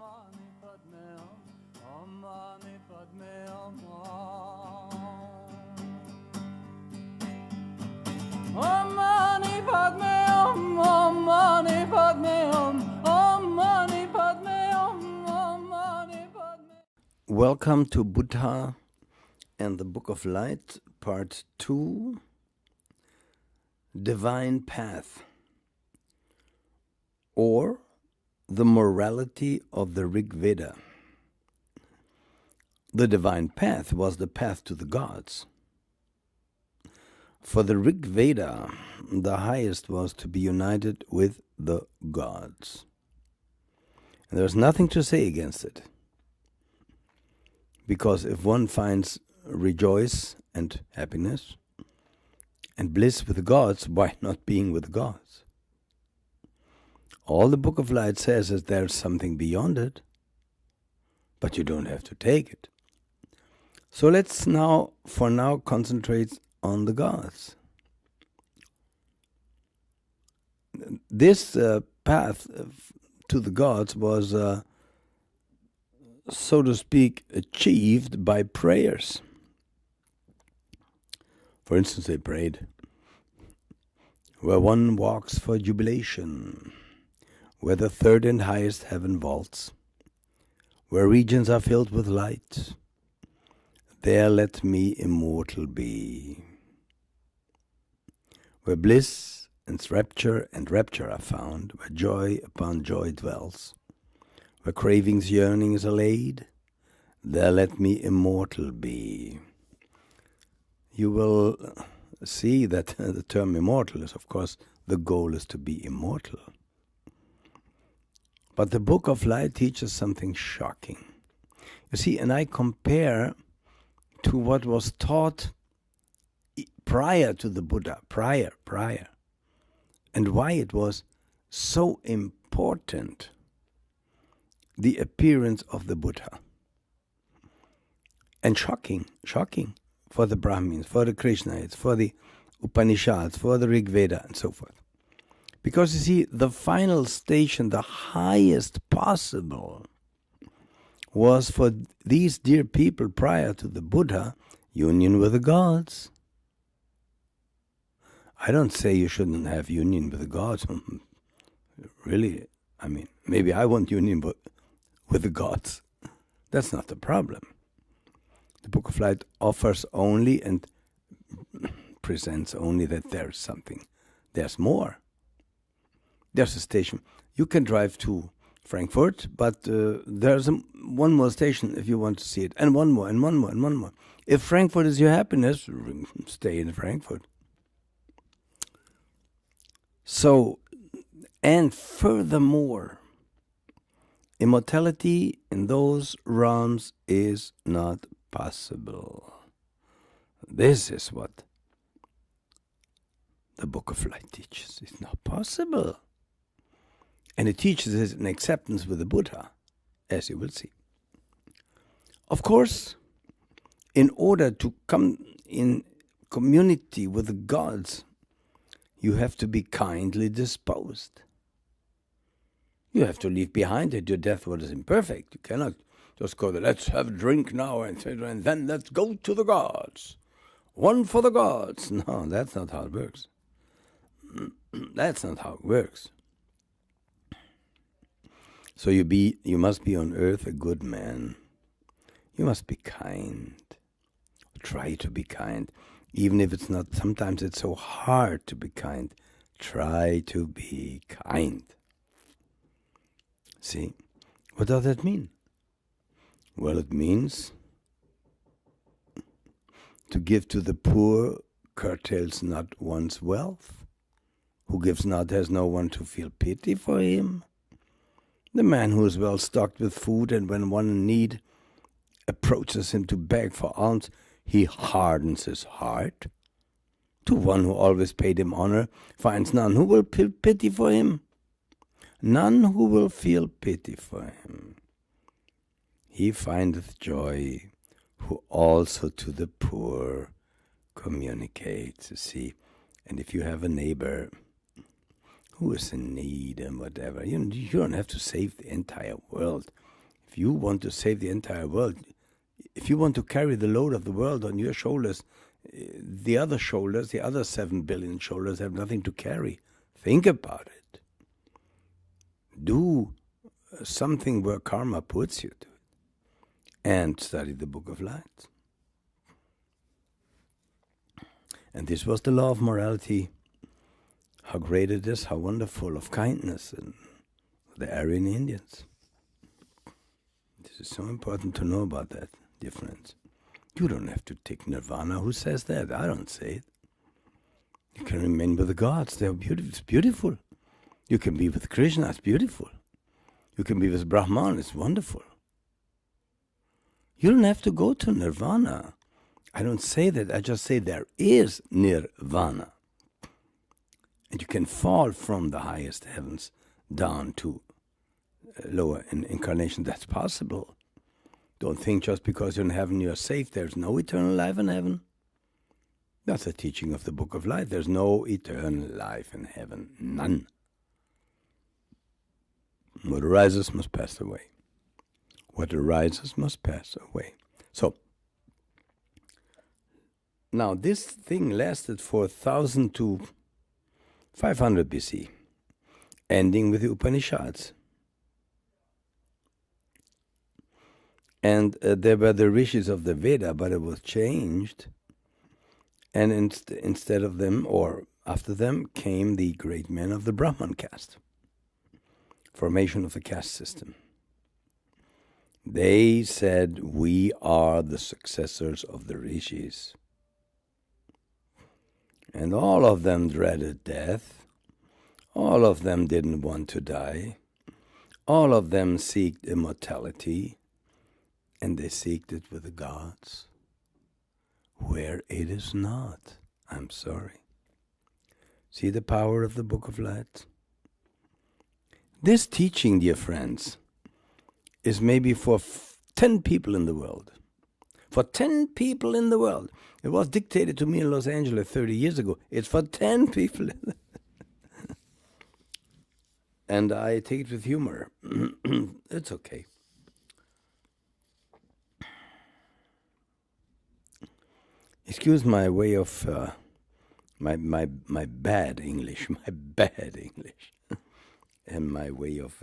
mani padme om mani padme om mani padme om mani padme om mani padme om mani padme. Welcome to Buddha and the Book of Light, Part 2, Divine Path, or the morality of the VEDA. The divine path was the path to the gods. For the VEDA, the highest was to be united with the gods. And there's nothing to say against it. Because if one finds rejoice and happiness and bliss with the gods, why not being with the gods? All the Book of Light says is there's something beyond it, but you don't have to take it. So let's for now, concentrate on the gods. This path to the gods was, so to speak, achieved by prayers. For instance, they prayed, where one walks for jubilation, where the third and highest heaven vaults, where regions are filled with light, there let me immortal be. Where bliss and rapture are found, where joy upon joy dwells, where cravings, yearnings are laid, there let me immortal be. You will see that the term immortal is, of course, the goal is to be immortal. But the Book of Light teaches something shocking. You see, and I compare to what was taught prior to the Buddha, prior, and why it was so important, the appearance of the Buddha. And shocking for the Brahmins, for the Krishnaites, for the Upanishads, for the Rig Veda, and so forth. Because you see, the final station, the highest possible, was for these dear people prior to the Buddha, union with the gods. I don't say you shouldn't have union with the gods. Really, I mean, maybe I want union with the gods. That's not the problem. The Book of Light offers only and presents only that there's something. There's more. There's a station. You can drive to Frankfurt, but there's one more station if you want to see it, and one more, and one more, and one more. If Frankfurt is your happiness, stay in Frankfurt. So, and furthermore, immortality in those realms is not possible. This is what the Book of Light teaches. It's not possible. And it teaches us an acceptance with the Buddha, as you will see. Of course, in order to come in community with the gods, you have to be kindly disposed. You have to leave behind at your death what is imperfect. You cannot just go there, let's have a drink now, and then let's go to the gods. One for the gods. No, that's not how it works. That's not how it works. So you must be on earth a good man. You must be kind. Try to be kind. Even if it's not, sometimes it's so hard to be kind. Try to be kind. See, what does that mean? Well, it means to give to the poor curtails not one's wealth. Who gives not has no one to feel pity for him. The man who is well stocked with food, and when one in need approaches him to beg for alms, he hardens his heart. To one who always paid him honor, finds none who will feel pity for him. None who will feel pity for him. He findeth joy, who also to the poor communicates, you see. And if you have a neighbor who is in need and whatever, you don't have to save the entire world. if you want to save the entire world, if you want to carry the load of the world on your shoulders, the other 7 billion shoulders have nothing to carry. Think about it. Do something where karma puts you to it. And study the Book of Light. And this was the law of morality. How great it is, how wonderful, of kindness in the Aryan Indians. This is so important to know about that difference. You don't have to take nirvana. Who says that? I don't say it. You can remain with the gods. They're beautiful. It's beautiful. You can be with Krishna. It's beautiful. You can be with Brahman. It's wonderful. You don't have to go to nirvana. I don't say that. I just say there is nirvana. And you can fall from the highest heavens down to lower incarnation. That's possible. Don't think just because you're in heaven you're safe. There's no eternal life in heaven. That's the teaching of the Book of Light. There's no eternal life in heaven. None. What arises must pass away. What arises must pass away. So, now this thing lasted for 1000 to 500 BC, ending with the Upanishads. And there were the rishis of the VEDA, but it was changed. And instead of them, or after them, came the great men of the Brahman caste. Formation of the caste system. They said, we are the successors of the rishis. And all of them dreaded death. All of them didn't want to die. All of them seeked immortality. And they seeked it with the gods. Where it is not. I'm sorry. See the power of the Book of Light? This teaching, dear friends, is maybe for 10 people in the world. For 10 people in the world. It was dictated to me in Los Angeles 30 years ago. It's for 10 people. And I take it with humor. It's okay. Excuse my way of, my bad English, and my way of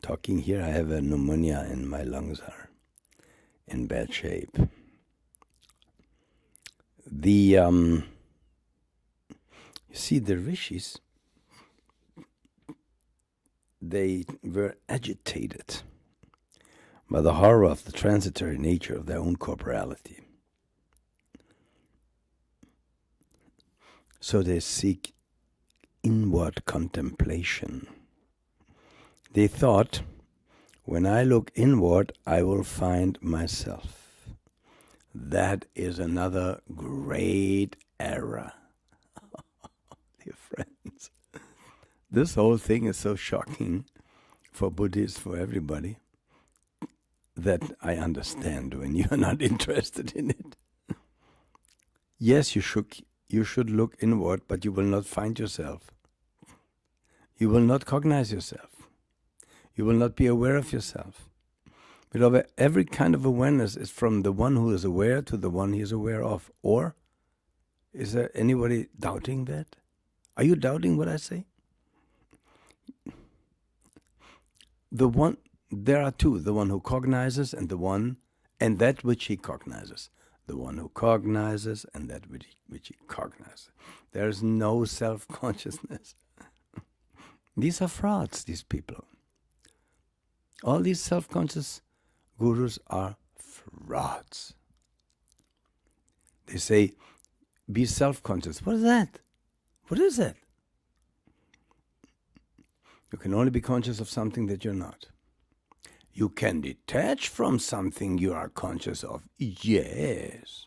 talking here. I have a pneumonia and my lungs are in bad shape. You see, the rishis, they were agitated by the horror of the transitory nature of their own corporality. So they seek inward contemplation. They thought, when I look inward, I will find myself. That is another great error. Dear friends, this whole thing is so shocking for Buddhists, for everybody, that I understand when you're not interested in it. Yes, you should look inward, but you will not find yourself. You will not cognize yourself. You will not be aware of yourself. Beloved, every kind of awareness is from the one who is aware to the one he is aware of. Or, is there anybody doubting that? Are you doubting what I say? There are two, the one who cognizes and that which he cognizes. The one who cognizes and that which he cognizes. There is no self-consciousness. These are frauds, these people. All these self-conscious gurus are frauds. They say, be self-conscious. What is that? What is that? You can only be conscious of something that you're not. You can detach from something you are conscious of. Yes.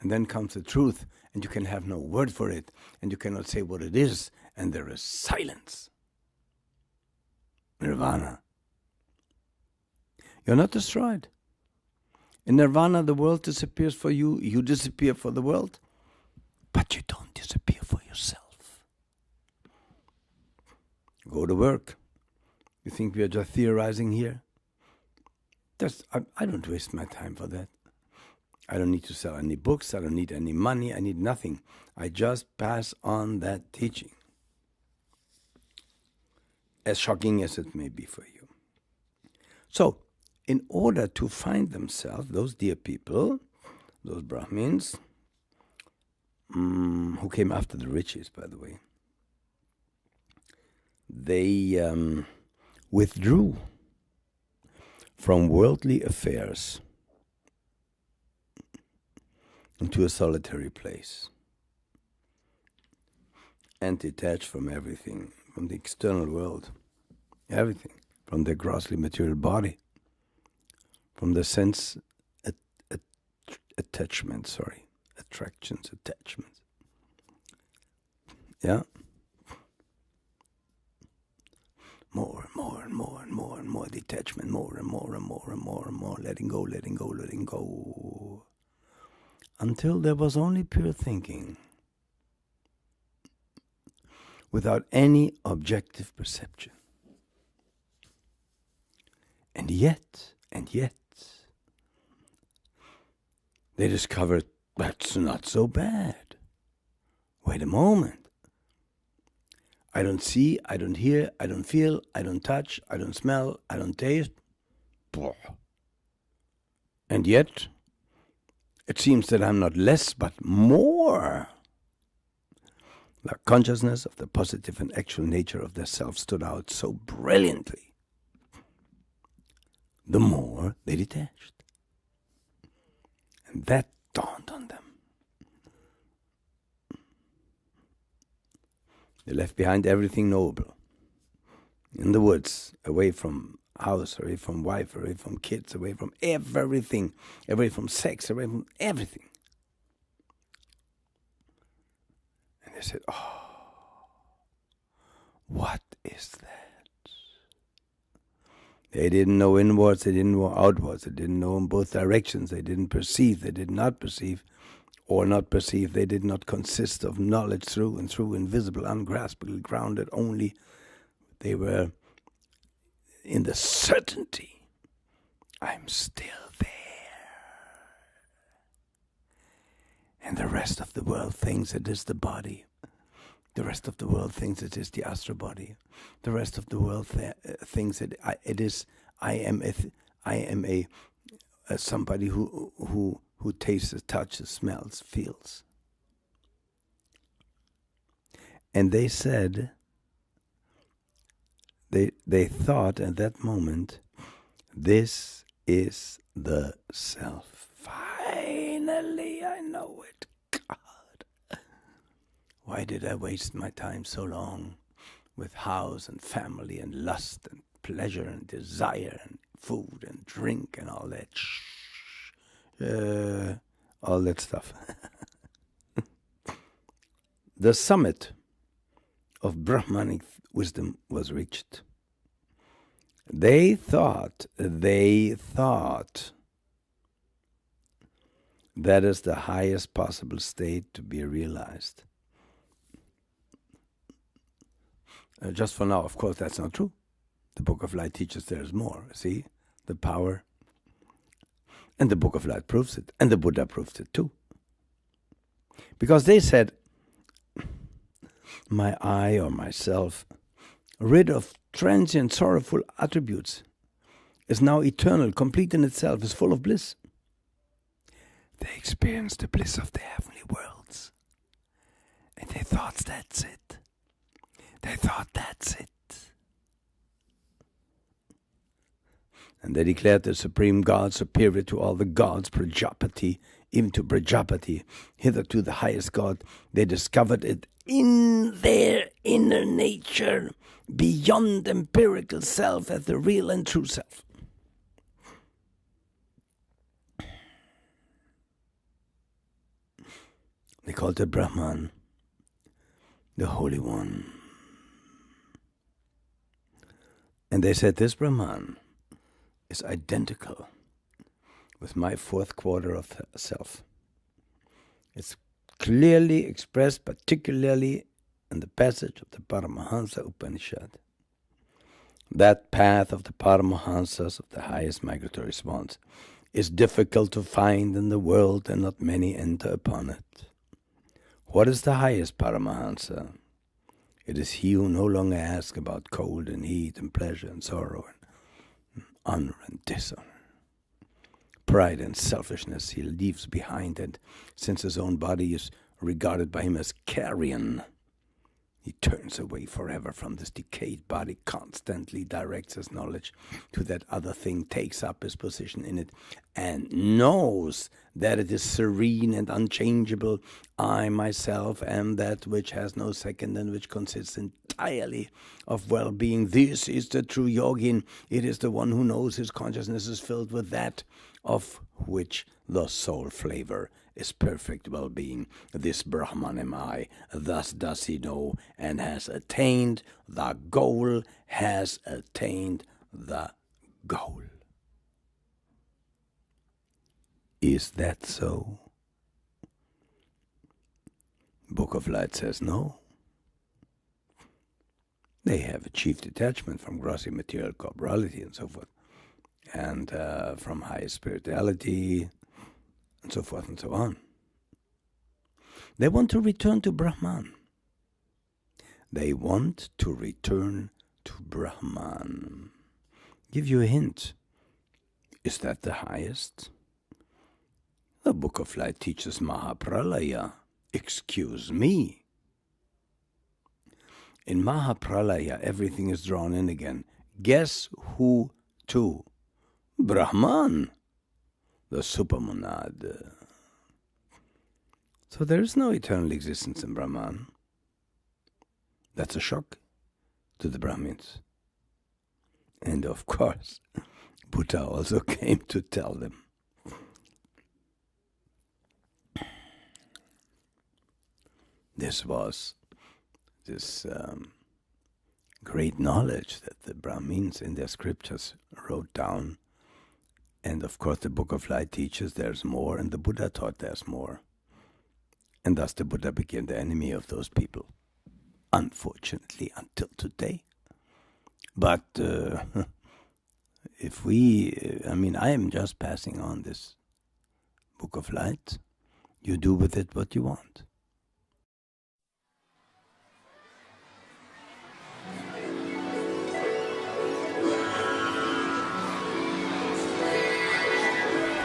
And then comes the truth, and you can have no word for it, and you cannot say what it is, and there is silence. Nirvana. You're not destroyed. In nirvana, the world disappears for you, you disappear for the world, but you don't disappear for yourself. Go to work. You think we are just theorizing here? I don't waste my time for that. I don't need to sell any books. I don't need any money. I need nothing. I just pass on that teaching, as shocking as it may be for you. So, in order to find themselves, those dear people, those Brahmins, who came after the riches, by the way, they withdrew from worldly affairs into a solitary place and detached from everything, from the external world, everything, from their grossly material body, from the sense attachments. Yeah? More and more and more and more and more detachment, more and more and more and more and more, letting go, letting go, letting go. Until there was only pure thinking, without any objective perception. And yet, they discovered that's not so bad. Wait a moment. I don't see, I don't hear, I don't feel, I don't touch, I don't smell, I don't taste. And yet, it seems that I'm not less, but more. The consciousness of the positive and actual nature of their self stood out so brilliantly. The more they detached. And that dawned on them. They left behind everything noble. In the woods, away from house, away from wife, away from kids, away from everything, away from sex, away from everything. And they said, what is that? They didn't know inwards, they didn't know outwards, they didn't know in both directions, they didn't perceive, they did not perceive, or not perceive, they did not consist of knowledge through and through, invisible, ungraspable, grounded only. They were in the certainty, I'm still there. And the rest of the world thinks it is the body. The rest of the world thinks it is the astral body. The rest of the world thinks that I am a somebody who tastes, touches, smells, feels. And they said, they thought at that moment, this is the self. Finally, I know it. God, why did I waste my time so long with house and family and lust and pleasure and desire and food and drink and all that all that stuff. The summit of Brahmanic wisdom was reached. They thought that is the highest possible state to be realized. Just for now, of course, that's not true. The Book of Light teaches there's more. See? The power. And the Book of Light proves it. And the Buddha proves it too. Because they said, my I or myself, rid of transient, sorrowful attributes, is now eternal, complete in itself, is full of bliss. They experienced the bliss of the heavenly worlds. And they thought that's it. They thought that's it. And they declared the supreme God superior to all the gods, Prajapati, even to Prajapati, hitherto the highest God. They discovered it in their inner nature, beyond empirical self, as the real and true self. They called it Brahman, the Holy One. And they said this Brahman is identical with my fourth quarter of self. It's clearly expressed, particularly in the passage of the Paramahansa Upanishad. That path of the Paramahansas, of the highest migratory swans, is difficult to find in the world, and not many enter upon it. What is the highest Paramahansa? It is he who no longer asks about cold and heat and pleasure and sorrow and honor and dishonor. Pride and selfishness he leaves behind, and since his own body is regarded by him as carrion, he turns away forever from this decayed body, constantly directs his knowledge to that other thing, takes up his position in it, and knows that it is serene and unchangeable. I myself am that which has no second and which consists entirely of well-being. This is the true yogin. It is the one who knows his consciousness is filled with that of which the soul flavor is perfect well-being. This Brahman am I. Thus does he know, and has attained the goal, has attained the goal. Is that so? Book of Light says no. They have achieved detachment from grossly material corporality and so forth, and from high spirituality, and so forth and so on. They want to return to Brahman. They want to return to Brahman. Give you a hint. Is that the highest? The Book of Light teaches Mahapralaya. Excuse me. In Mahapralaya, everything is drawn in again. Guess who to? Brahman, the supermonad. So there is no eternal existence in Brahman. That's a shock to the Brahmins. And of course, Buddha also came to tell them. This was this great knowledge that the Brahmins in their scriptures wrote down. And of course the Book of Light teaches there's more, and the Buddha taught there's more. And thus the Buddha became the enemy of those people, unfortunately, until today. But I am just passing on this Book of Light. You do with it what you want.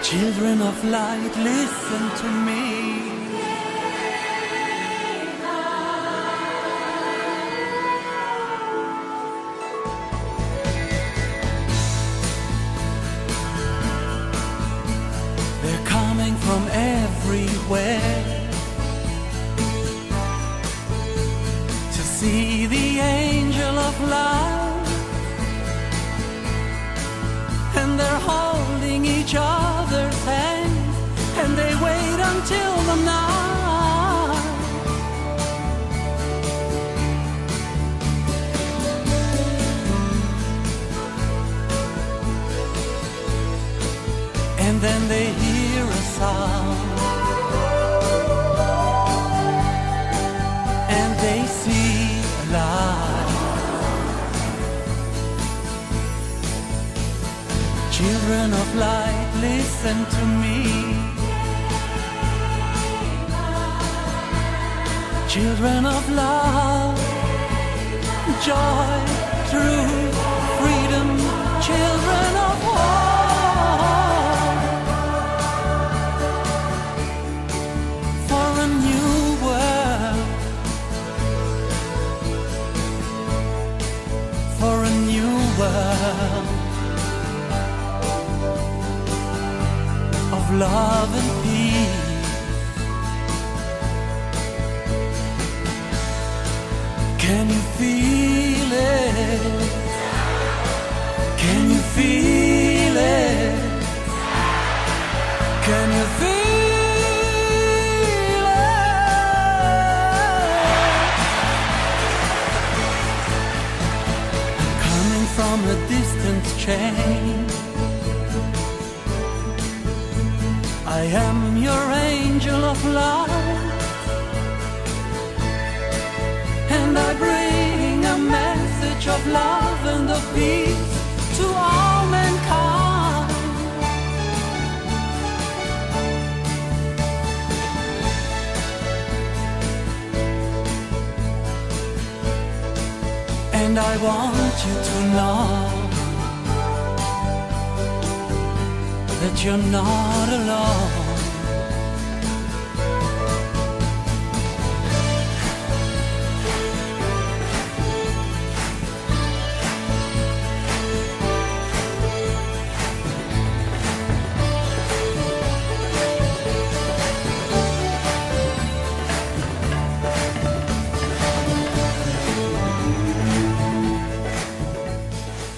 Children of light, listen to me. They're coming from everywhere to see the angel of light, and they're holding each other's hand, and they wait until the night. And then they hear a sound, and they see a light. Children of light, listen to me. Children of love, joy, truth, freedom, children of hope, for a new world, for a new world of love and peace. Can you feel it? Can you feel it? Can you feel it? Coming from a distant chain, I am your angel of light, and I bring a message of love and the peace to all mankind. And I want you to know that you're not alone.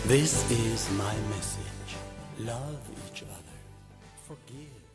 This is my message. Love each other. Forgive.